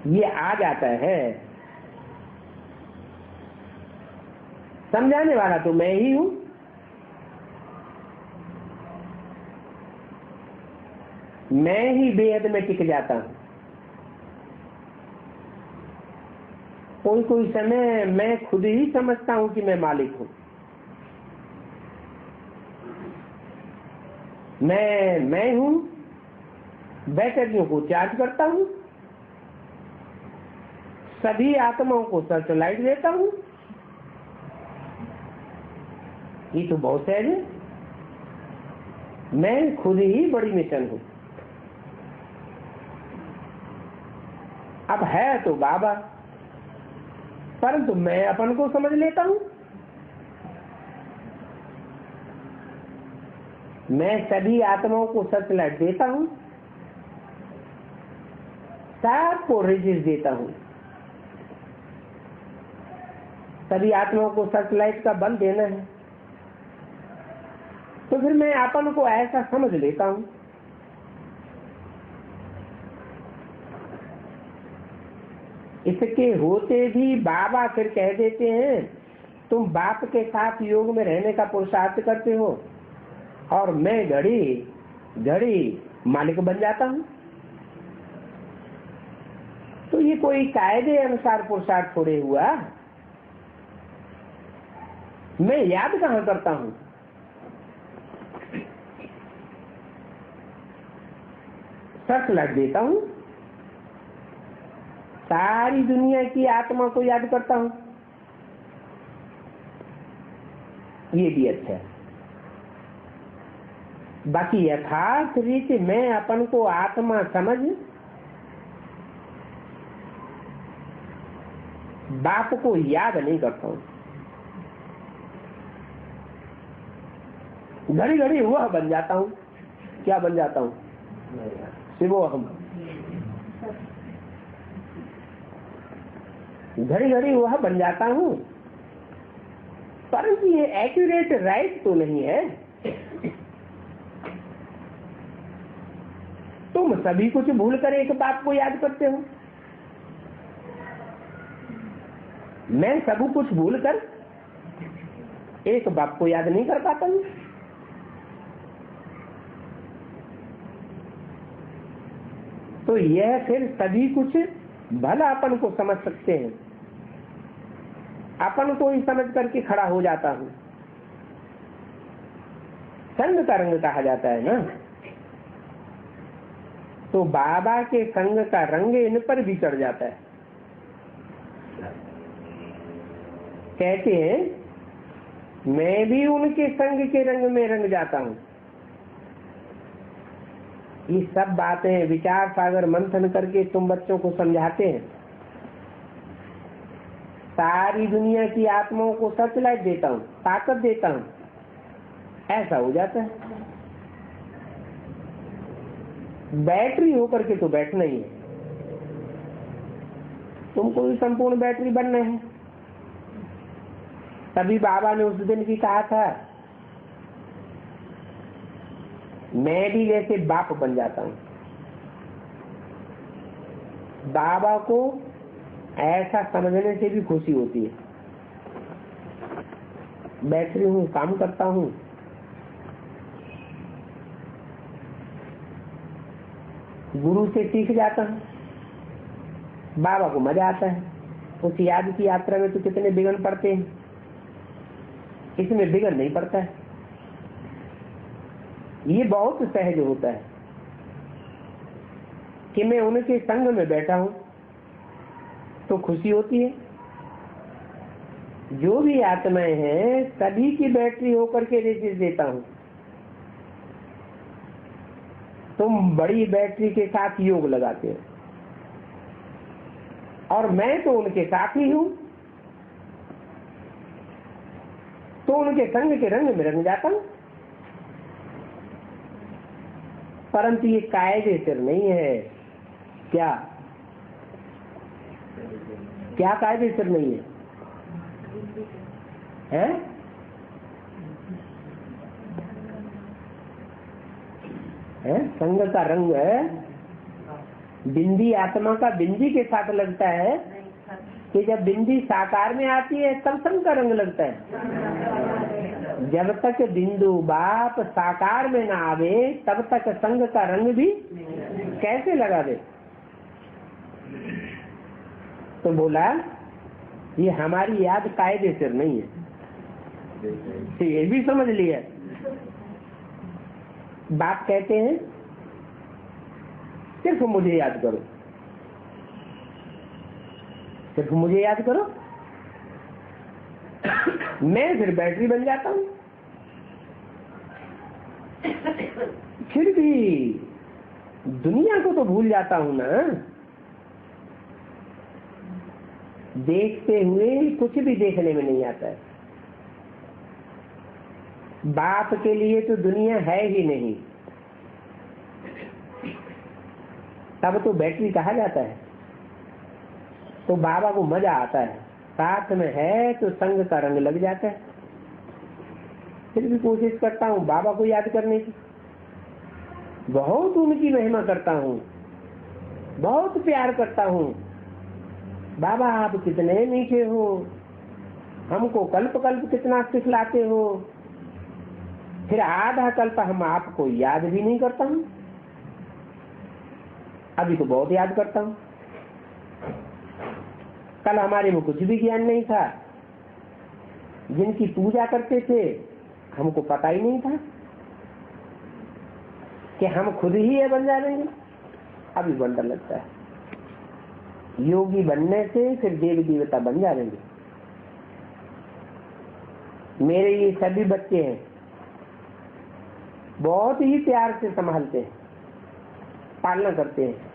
ये आ जाता है। समझाने वाला तो मैं ही हूं। मैं ही बेहद में टिक जाता हूं। कोई कोई समय मैं खुद ही समझता हूं कि मैं मालिक हूं। मैं हूं, बैटरियों को चार्ज करता हूं, सभी आत्माओं को सर्च लाइट देता हूं। ये तो बहुत सहज है। मैं खुद ही बड़ी मिशन हूं। अब है तो बाबा, परंतु मैं अपन को समझ लेता हूं। मैं सभी आत्माओं को सर्च लाइट देता हूं, सबको रेजिस देता हूं। सभी आत्माओं को सर्च लाइट का बल देना है, तो फिर मैं अपन को ऐसा समझ लेता हूं। इसके होते भी बाबा फिर कह देते हैं तुम बाप के साथ योग में रहने का पुरुषार्थ करते हो और मैं घड़ी घड़ी मालिक बन जाता हूं। तो ये कोई कायदे अनुसार पुरुषार्थ थोड़े हुआ। मैं याद कहां करता हूं? सर्च लाइट देता हूं, सारी दुनिया की आत्मा को याद करता हूं। ये भी अच्छा है। बाकी यथार्थ रीति मैं अपन को आत्मा समझ बाप को याद नहीं करता हूं। घड़ी घड़ी वह बन जाता हूं। क्या बन जाता हूं? शिवोहम। घड़ी घड़ी वह बन जाता हूं, परंतु ये एक्यूरेट राइट तो नहीं है। तुम सभी कुछ भूल कर एक बाप को याद करते हो, मैं सब कुछ भूल कर एक बाप को याद नहीं कर पाता हूं। तो यह फिर सभी कुछ भला अपन को समझ सकते हैं, अपन को ही समझ करके खड़ा हो जाता हूं। संग का रंग कहा जाता है ना, तो बाबा के संग का रंग इन पर भी चढ़ जाता है। कहते हैं मैं भी उनके संग के रंग में रंग जाता हूं। ये सब बातें विचार सागर मंथन करके तुम बच्चों को समझाते हैं। सारी दुनिया की आत्माओं को सर्च लाइट देता हूं, ताकत देता हूं, ऐसा हो जाता है। बैटरी होकर के तो बैठना ही है। तुमको भी संपूर्ण बैटरी बनना है। तभी बाबा ने उस दिन भी कहा था, मैं भी जैसे बाप बन जाता हूं। बाबा को ऐसा समझने से भी खुशी होती है। बैटरी हूं, काम करता हूं, गुरु से सीख जाता हूं, बाबा को मजा आता है। उस याद की यात्रा में तो कितने विघ्न पड़ते हैं, इसमें विघ्न नहीं पड़ता है। ये बहुत सहज होता है कि मैं उनके संग में बैठा हूं तो खुशी होती है। जो भी आत्माएं हैं सभी की बैटरी होकर के रेसिस देता हूं। तुम बड़ी बैटरी के साथ योग लगाते हो और मैं तो उनके साथ ही हूं, तो उनके संग के रंग में रंग जाता हूं। परंतु ये कायदे सिर नहीं है। क्या क्या कायदे सिर नहीं है? है संग का रंग है। बिंदी आत्मा का बिंदी के साथ लगता है कि जब बिंदी साकार में आती है तब संग का रंग लगता है। जब तक बिंदु बाप साकार में ना आवे तब तक संग का रंग भी कैसे लगा दे। तो बोला ये हमारी याद कायदे सिर नहीं है। ये भी समझ लिया। बाप कहते हैं सिर्फ मुझे याद करो, सिर्फ मुझे याद करो, मैं फिर बैटरी बन जाता हूं। फिर भी दुनिया को तो भूल जाता हूं ना। देखते हुए कुछ भी देखने में नहीं आता है। बाप के लिए तो दुनिया है ही नहीं, तब तो बैटरी कहा जाता है। तो बाबा को मजा आता है, साथ में है तो संग का रंग लग जाता है। फिर भी कोशिश करता हूँ बाबा को याद करने की, बहुत उनकी महिमा करता हूँ, बहुत प्यार करता हूँ। बाबा आप कितने मीठे हो, हमको कल्प कल्प कितना सिखलाते हो। फिर आधा कल्प हम आपको याद भी नहीं करता हूँ। अभी तो बहुत याद करता हूँ। कल हमारे में कुछ भी ज्ञान नहीं था। जिनकी पूजा करते थे हमको पता ही नहीं था कि हम खुद ही ये बन जाएंगे। अभी बन डर लगता है। योगी बनने से फिर देवी देवता बन जाएंगे। मेरे ये सभी बच्चे हैं, बहुत ही प्यार से संभालते हैं, पालना करते हैं।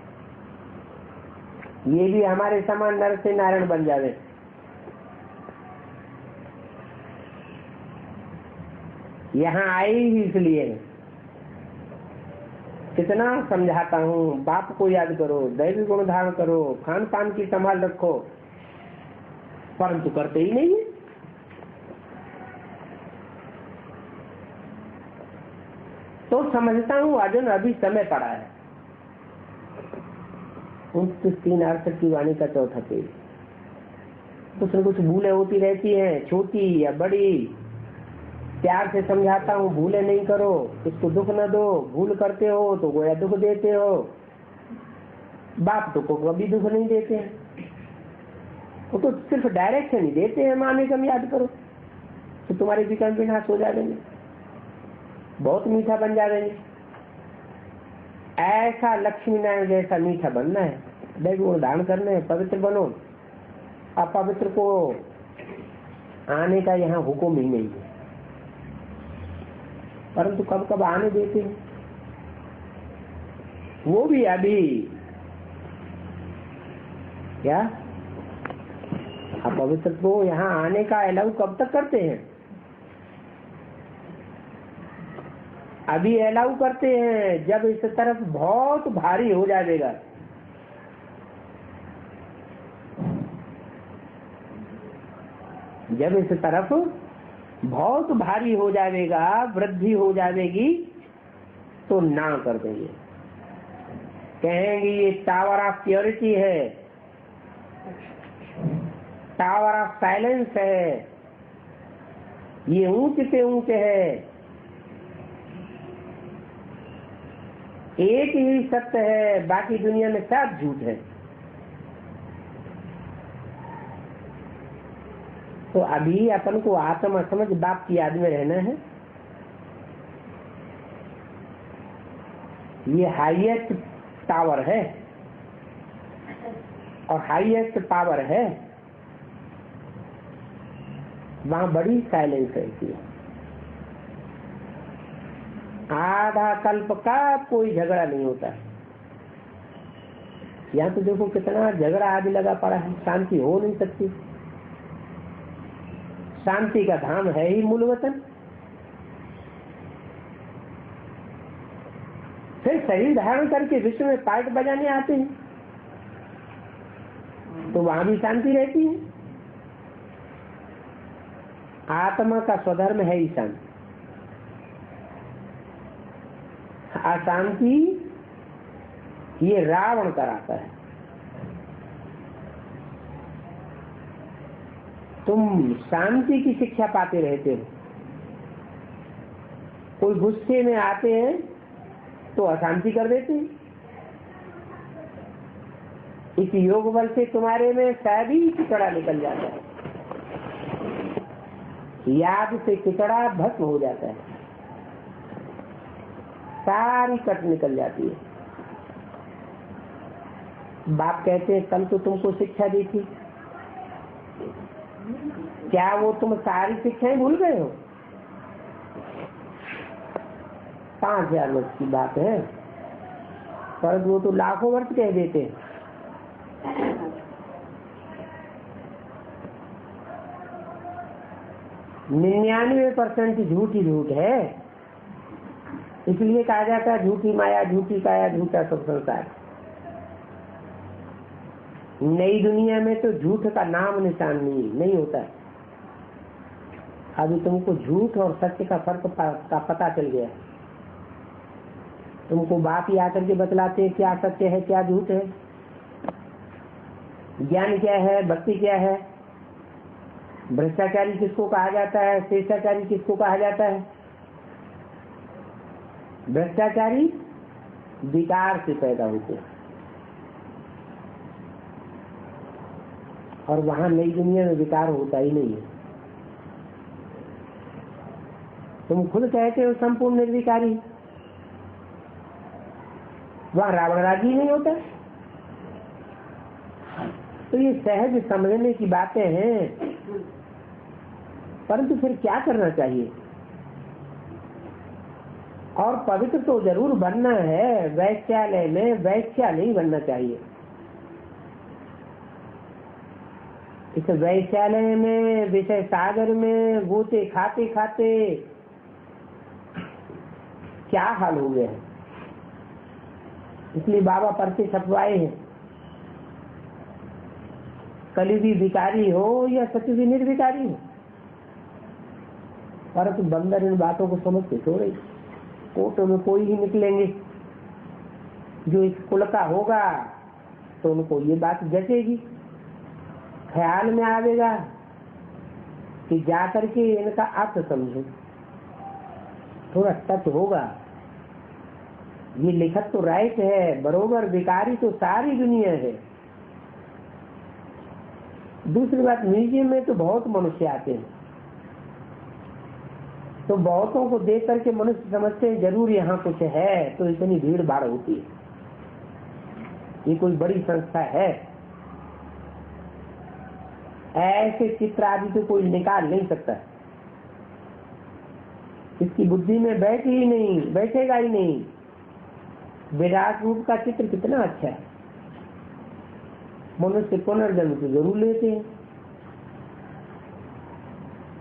ये भी हमारे समान नर से नारायण बन जावे। यहाँ आए ही इसलिए कितना समझाता हूँ, बाप को याद करो, दैवी गुण धारण करो, खान पान की संभाल रखो, परंतु करते ही नहीं है। तो समझता हूँ अर्जुन अभी समय पड़ा है। 29:3 की वाणी का चौथा पेज। कुछ न कुछ भूलें होती रहती हैं, छोटी या बड़ी। प्यार से समझाता हूँ भूले नहीं करो, इसको दुख न दो, भूल करते हो तो गोया दुख देते हो। बाप तो को कभी दुख नहीं देते हैं, वो तो सिर्फ डायरेक्शन ही देते हैं, माने कम याद करो तो तुम्हारे विकल्प विनाश हो जाएंगे, बहुत मीठा बन जाएंगे। ऐसा लक्ष्मी नारायण जैसा मीठा बनना है, दैवी धारण करना है, पवित्र बनो। अपवित्र को आने का यहाँ हुक्म ही नहीं है, परंतु कब कब आने देते हैं। वो भी अभी क्या अपवित्र को यहाँ आने का अलाउ कब तक करते हैं? अभी अलाउ करते हैं जब इस तरफ बहुत भारी हो जाएगा। जब इस तरफ बहुत भारी हो जाएगा, वृद्धि हो जाएगी, तो ना कर देंगे, कहेंगे ये टावर ऑफ प्योरिटी है, टावर ऑफ साइलेंस है, ये ऊंच से ऊंच है, एक ही सत्य है, बाकी दुनिया में सब झूठ है। तो अभी अपन को आत्म समझ बाप की याद में रहना है। ये हाईएस्ट टावर है और हाईएस्ट पावर है, वहां बड़ी साइलेंस रहती है। आधा कल्प का कोई झगड़ा नहीं होता है। यहाँ तो देखो कितना झगड़ा आदि लगा पड़ा है, शांति हो नहीं सकती। शांति का धाम है ही मूल वतन। फिर शरीर धारण करके विश्व में पार्ट बजाने आते हैं, तो वहां भी शांति रहती है। आत्मा का स्वधर्म है ही शांति। अशांति ये रावण कराता है। तुम शांति की शिक्षा पाते रहते हो, कोई गुस्से में आते हैं तो अशांति कर देते हैं। इस योग बल से तुम्हारे में सभी किचड़ा निकल जाता है, याद से किचड़ा भस्म हो जाता है, सारी कट निकल जाती है। बाप कहते हैं कल तो तुमको शिक्षा दी थी, क्या वो तुम सारी शिक्षाएं भूल गए हो? 5000 वर्ष की बात है, पर वो तो लाखों वर्ष कह देते हैं। 99% झूठ ही झूठ है, इसलिए कहा जाता है झूठी माया, झूठी काया, झूठा सब संसार। नई दुनिया में तो झूठ का नाम निशान नहीं होता है। अभी तुमको झूठ और सत्य का फर्क का पता चल गया। तुमको बाप ही आकर के बतलाते हैं क्या सत्य है क्या झूठ है, ज्ञान क्या है, भक्ति क्या है, भ्रष्टाचारी किसको कहा जाता है, शिष्टाचारी किसको कहा जाता है। भ्रष्टाचारी विकार से पैदा होते हैं, और वहां नई दुनिया में विकार होता ही नहीं है। तुम खुद कहते हो संपूर्ण निर्विकारी, वहां रावण राजी नहीं होता। तो ये सहज समझने की बातें हैं, परंतु फिर क्या करना चाहिए? और पवित्र तो जरूर बनना है, वैश्यालय में वैश्या नहीं बनना चाहिए। इस वैश्यालय में, विषय सागर में गोते खाते खाते क्या हाल हो गया है। इसलिए बाबा पर्चे छपवाए हैं, कलयुगी भिखारी हो या सतयुगी निर्विकारी हो, परंतु बंदर इन बातों को समझ के सो रही। कोर्टों में कोई ही निकलेंगे जो इस कुल का होगा तो उनको ये बात जचेगी, ख्याल में आवेगा कि जाकर के इनका अर्थ समझो, थोड़ा टच होगा। ये लिखत तो राइट है बरोबर, विकारी तो सारी दुनिया है। दूसरी बात, म्यूजियम में तो बहुत मनुष्य आते हैं, तो बहुतों को देख करके मनुष्य समझते हैं जरूर यहाँ कुछ है, तो इतनी भीड़ भाड़ होती है, ये कोई बड़ी संस्था है। ऐसे चित्र आदि तो कोई निकाल नहीं सकता, इसकी बुद्धि में बैठ ही नहीं, बैठेगा ही नहीं। विराट रूप का चित्र कितना अच्छा है, मनुष्य पुनर्जन्म तो जरूर लेते हैं,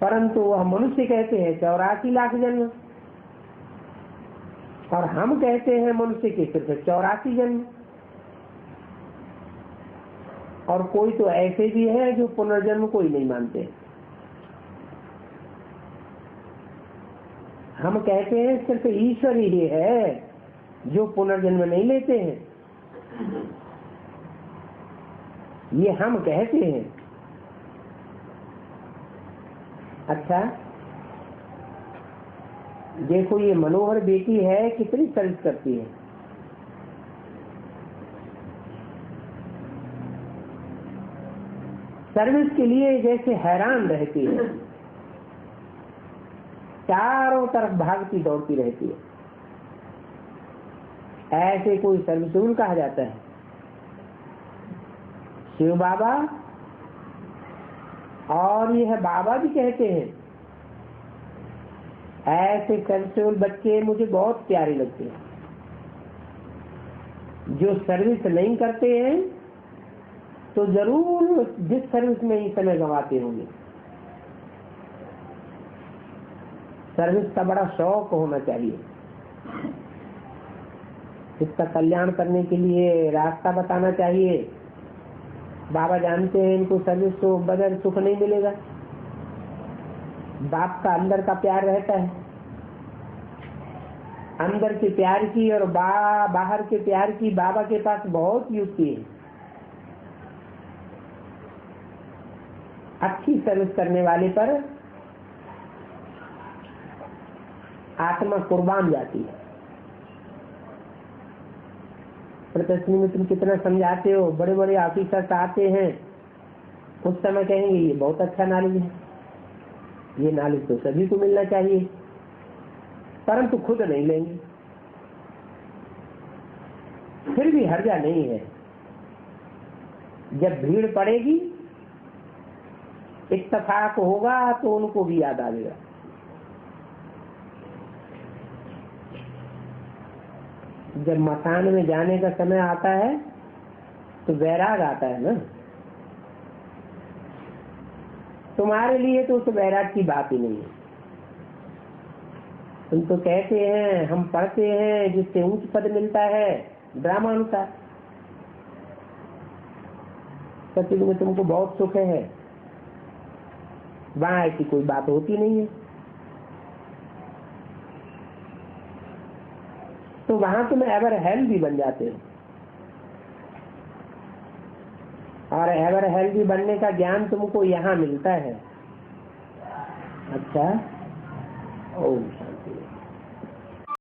परंतु वह मनुष्य कहते हैं 84 लाख जन्म, और हम कहते हैं मनुष्य के सिर्फ 84 जन्म। और कोई तो ऐसे भी है जो पुनर्जन्म को ही नहीं मानते। हम कहते हैं सिर्फ ईश्वर ही है जो पुनर्जन्म नहीं लेते हैं, ये हम कहते हैं। अच्छा, देखो ये मनोहर बेटी है, कितनी सर्विस करती है। सर्विस के लिए जैसे हैरान रहती है, चारों तरफ भागती दौड़ती रहती है, ऐसे कोई सर्विसफुल कहा जाता है। शिव बाबा और यह बाबा भी कहते हैं, ऐसे सर्विसफुल बच्चे मुझे बहुत प्यारे लगते हैं। जो सर्विस नहीं करते हैं तो जरूर जिस सर्विस में ही समय गंवाते होंगे। सर्विस का बड़ा शौक होना चाहिए, इसका कल्याण करने के लिए रास्ता बताना चाहिए। बाबा जानते हैं इनको सर्विस तो बगैर सुख नहीं मिलेगा। बाप का अंदर का प्यार रहता है, अंदर के प्यार की और बाहर के प्यार की बाबा के पास बहुत युक्ति है। अच्छी सर्विस करने वाले पर आत्मा कुर्बान जाती है। प्रदर्शनी में तुम कितना समझाते हो, बड़े बड़े ऑफिसर्स आते हैं, उस समय कहेंगे ये बहुत अच्छा नॉलेज है, ये नॉलेज तो सभी को मिलना चाहिए, परंतु खुद नहीं लेंगे। फिर भी हर्जा नहीं है, जब भीड़ पड़ेगी इत्तेफाक होगा तो उनको भी याद आएगा। जब मकान में जाने का समय आता है तो वैराग आता है ना। तुम्हारे लिए तो उस वैराग की बात ही नहीं है। तुम तो कहते हैं हम पढ़ते हैं जिससे ऊंच पद मिलता है ड्रामा अनुसार, सत्युग में तुमको बहुत सुख है, वहां ऐसी कोई बात होती नहीं है। तो वहां तुम एवर हेल्दी बन जाते हो, और एवर हेल्दी बनने का ज्ञान तुमको यहाँ मिलता है। अच्छा, ओम शांति।